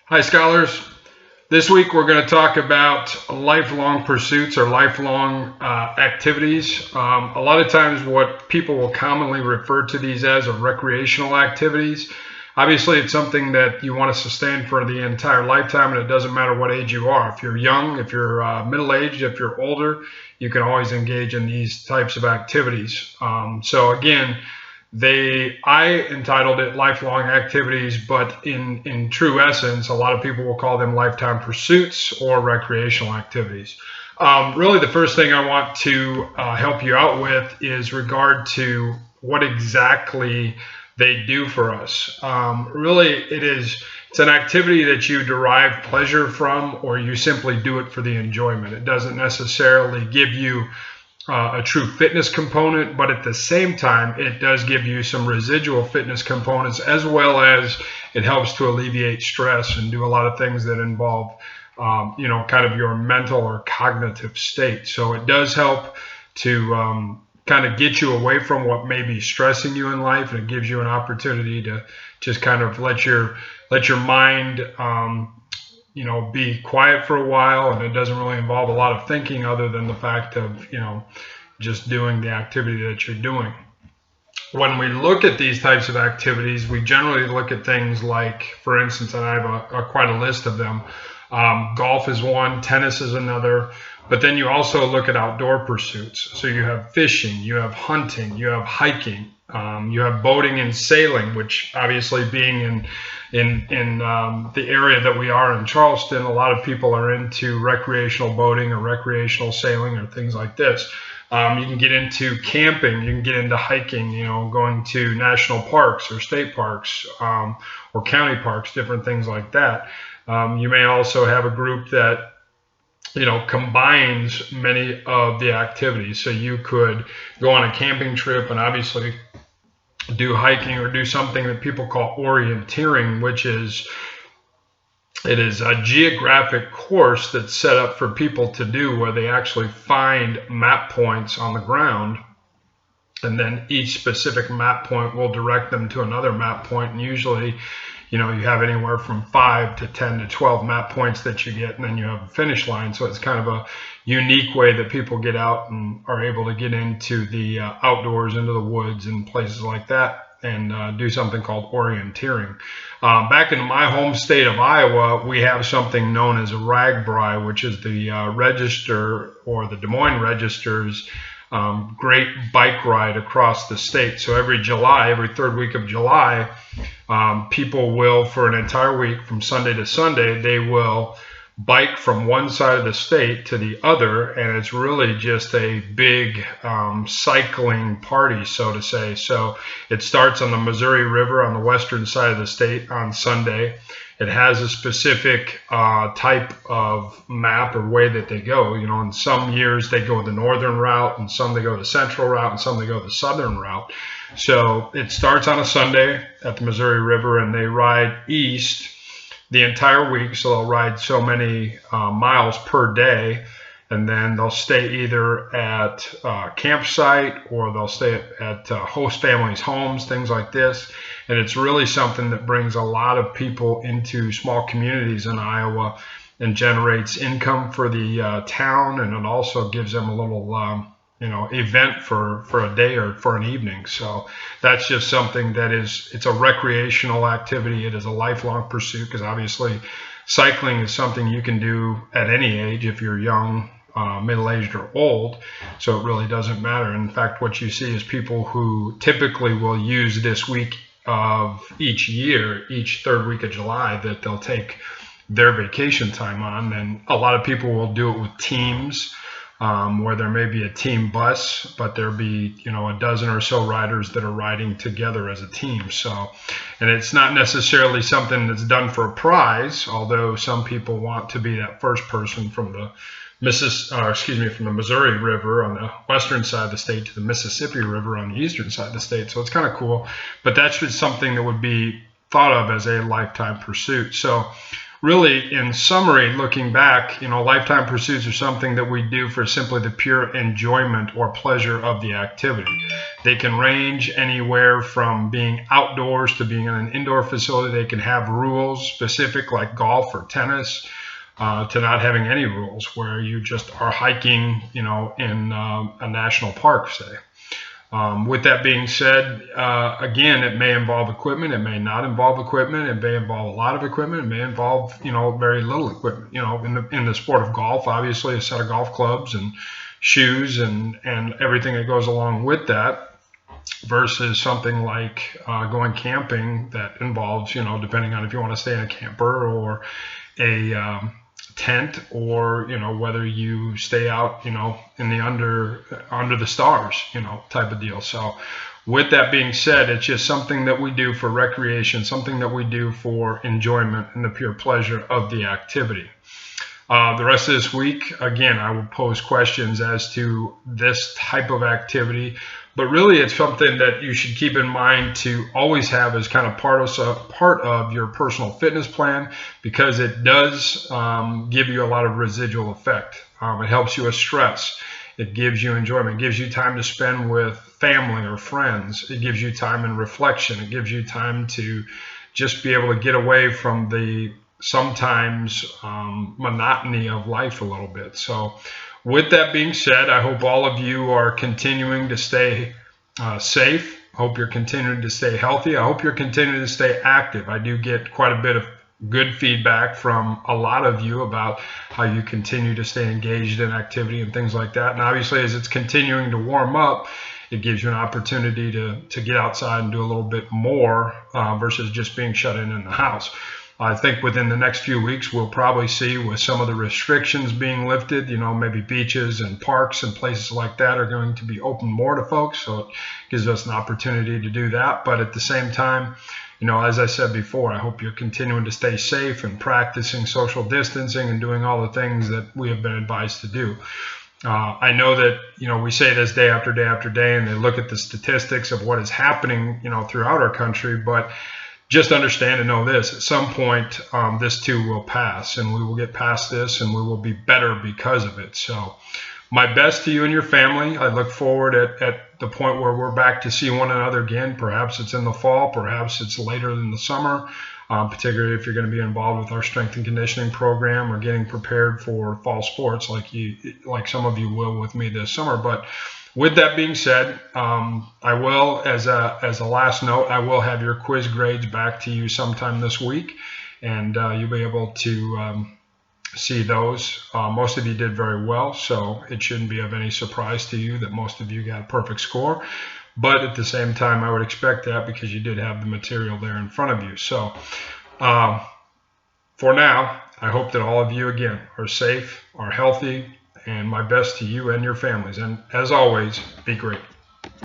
Hi, scholars. This week we're going to talk about lifelong pursuits or lifelong activities. A lot of times, what people will commonly refer to these as are recreational activities. Obviously, it's something that you want to sustain for the entire lifetime, and it doesn't matter what age you are. If you're young, if you're middle aged, if you're older, you can always engage in these types of activities. So, again, I entitled it lifelong activities, but in true essence, a lot of people will call them lifetime pursuits or recreational activities. Really, the first thing I want to help you out with is regard to what exactly they do for us. Really, it's an activity that you derive pleasure from, or you simply do it for the enjoyment. It doesn't necessarily give you a true fitness component, but at the same time, it does give you some residual fitness components, as well as it helps to alleviate stress and do a lot of things that involve, kind of your mental or cognitive state. So it does help to kind of get you away from what may be stressing you in life, and it gives you an opportunity to just kind of let your mind be quiet for a while, and it doesn't really involve a lot of thinking other than the fact of, just doing the activity that you're doing. When we look at these types of activities, we generally look at things like, for instance, and I have quite a list of them. Golf is one, tennis is another, but then you also look at outdoor pursuits. So you have fishing, you have hunting, you have hiking, you have boating and sailing, which obviously being in the area that we are in Charleston, a lot of people are into recreational boating or recreational sailing or things like this. You can get into camping, you can get into hiking, going to national parks or state parks, or county parks, different things like that. You may also have a group that combines many of the activities. So you could go on a camping trip and obviously do hiking, or do something that people call orienteering, which is a geographic course that's set up for people to do, where they actually find map points on the ground, and then each specific map point will direct them to another map point. And usually, you have anywhere from 5 to 10 to 12 map points that you get, and then you have a finish line. So it's kind of a unique way that people get out and are able to get into the outdoors, into the woods and places like that, and do something called orienteering. Back in my home state of Iowa, we have something known as a RAGBRAI, which is the Register, or the Des Moines Register's great bike ride across the state. So every third week of July, people will, for an entire week, from Sunday to Sunday, they will bike from one side of the state to the other, and it's really just a big cycling party, so to say. So it starts on the Missouri River on the western side of the state on Sunday. It has a specific type of map or way that they go. In some years they go the northern route, and some they go the central route, and some they go the southern route. So it starts on a Sunday at the Missouri River, and they ride east the entire week. So they'll ride so many miles per day, and then they'll stay either at a campsite, or they'll stay at host families' homes, things like this. And it's really something that brings a lot of people into small communities in Iowa and generates income for the town, and it also gives them a little event for a day or for an evening. So that's just something that it's a recreational activity. It is a lifelong pursuit, because obviously cycling is something you can do at any age, if you're young, middle-aged, or old. So it really doesn't matter. In fact, what you see is people who typically will use this week of each year, each third week of July, that they'll take their vacation time on. And a lot of people will do it with teams, where there may be a team bus, but there'll be, a dozen or so riders that are riding together as a team. So, and it's not necessarily something that's done for a prize, although some people want to be that first person from the from the Missouri River on the western side of the state to the Mississippi River on the eastern side of the state. So it's kind of cool, but that's just something that would be thought of as a lifetime pursuit. So really, in summary, looking back, lifetime pursuits are something that we do for simply the pure enjoyment or pleasure of the activity. They can range anywhere from being outdoors to being in an indoor facility. They can have rules specific like golf or tennis, to not having any rules where you just are hiking, in a national park, say. With that being said, again, it may involve equipment. It may not involve equipment. It may involve a lot of equipment. It may involve, very little equipment. In the sport of golf, obviously, a set of golf clubs and shoes and everything that goes along with that, versus something like going camping that involves, depending on if you want to stay in a camper or a tent, or whether you stay out in the under the stars type of deal. So with that being said, it's just something that we do for recreation, something that we do for enjoyment and the pure pleasure of the activity. The rest of this week, again, I will pose questions as to this type of activity, but really it's something that you should keep in mind to always have as kind of part of your personal fitness plan, because it does give you a lot of residual effect. It helps you with stress. It gives you enjoyment. It gives you time to spend with family or friends. It gives you time in reflection. It gives you time to just be able to get away from the sometimes monotony of life a little bit. So with that being said, I hope all of you are continuing to stay safe. I hope you're continuing to stay healthy. I hope you're continuing to stay active. I do get quite a bit of good feedback from a lot of you about how you continue to stay engaged in activity and things like that. And obviously, as it's continuing to warm up, it gives you an opportunity to get outside and do a little bit more versus just being shut in the house. I think within the next few weeks, we'll probably see, with some of the restrictions being lifted, maybe beaches and parks and places like that are going to be open more to folks. So it gives us an opportunity to do that. But at the same time, as I said before, I hope you're continuing to stay safe and practicing social distancing and doing all the things that we have been advised to do. I know that, we say this day after day after day, and they look at the statistics of what is happening, throughout our country, but just understand and know this: at some point, this too will pass, and we will get past this, and we will be better because of it. So my best to you and your family. I look forward at the point where we're back to see one another again. Perhaps it's in the fall, perhaps it's later in the summer, particularly if you're going to be involved with our strength and conditioning program or getting prepared for fall sports like some of you will with me this summer. But with that being said, I will, as a last note, I will have your quiz grades back to you sometime this week, and you'll be able to see those. Most of you did very well, so it shouldn't be of any surprise to you that most of you got a perfect score. But at the same time, I would expect that because you did have the material there in front of you. So for now, I hope that all of you, again, are safe, are healthy, and my best to you and your families. And as always, be great.